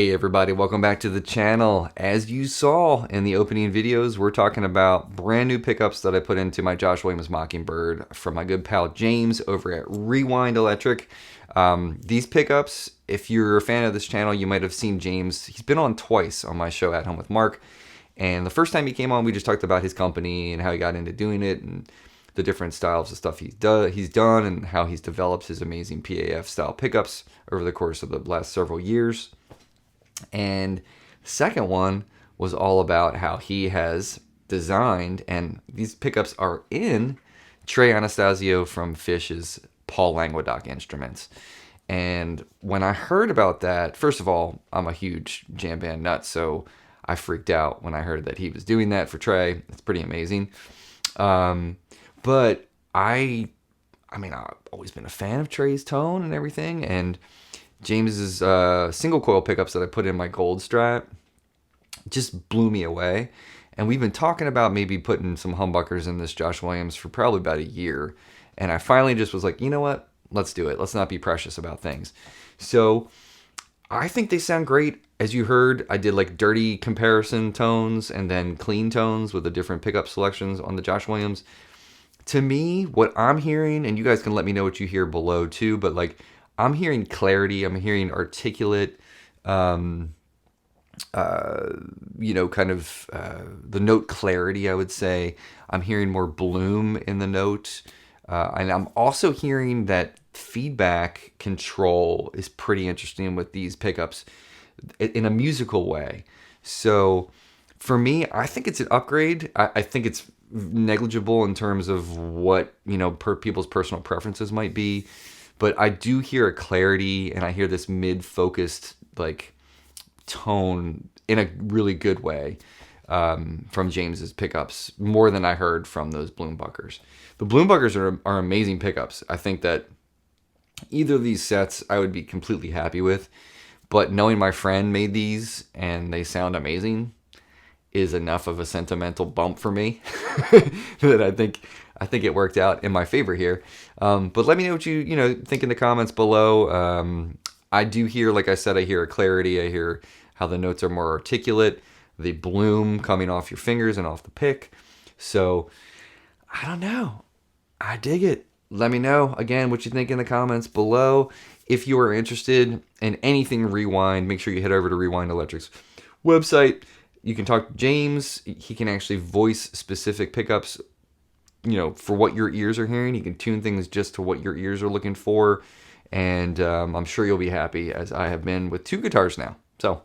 Hey everybody, welcome back to the channel. As you saw in the opening videos, we're talking about brand new pickups that I put into my Josh Williams Mockingbird from my good pal James over at ReWind Electric. These pickups, if you're a fan of this channel, you might have seen James. He's been on twice on my show At Home with Mark. And the first time he came on, we just talked about his company and how he got into doing it and the different styles of stuff he's done and how he's developed his amazing TAF style pickups over the course of the last several years. And the second one was all about how he has designed, and these pickups are in Trey Anastasio from Fish's Paul Languedoc instruments. And when I heard about that, first of all, I'm a huge jam band nut, so I freaked out when I heard that he was doing that for Trey. It's pretty amazing. But I've always been a fan of Trey's tone and everything, and James's single coil pickups that I put in my gold Strat just blew me away. And we've been talking about maybe putting some humbuckers in this Josh Williams for probably about a year. And I finally just was like, you know what? Let's do it. Let's not be precious about things. So I think they sound great. As you heard, I did like dirty comparison tones and then clean tones with the different pickup selections on the Josh Williams. To me, what I'm hearing, and you guys can let me know what you hear below too, but like, I'm hearing clarity. I'm hearing articulate, kind of the note clarity, I would say. I'm hearing more bloom in the note. And I'm also hearing that feedback control is pretty interesting with these pickups in a musical way. So for me, I think it's an upgrade. I think it's negligible in terms of what, people's personal preferences might be. But I do hear a clarity, and I hear this mid-focused like tone in a really good way from James's pickups, more than I heard from those Bloombuckers. The Bloombuckers are amazing pickups. I think that either of these sets I would be completely happy with, but knowing my friend made these and they sound amazing is enough of a sentimental bump for me that I think it worked out in my favor here. But let me know what you think in the comments below. I do hear, like I said, I hear a clarity. I hear how the notes are more articulate, the bloom coming off your fingers and off the pick. So I don't know. I dig it. Let me know again what you think in the comments below. If you are interested in anything ReWind, make sure you head over to ReWind Electric's website. You can talk to James. He can actually voice specific pickups, for what your ears are hearing. You can tune things just to what your ears are looking for. And I'm sure you'll be happy, as I have been with 2 guitars now. So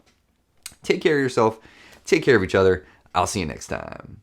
take care of yourself. Take care of each other. I'll see you next time.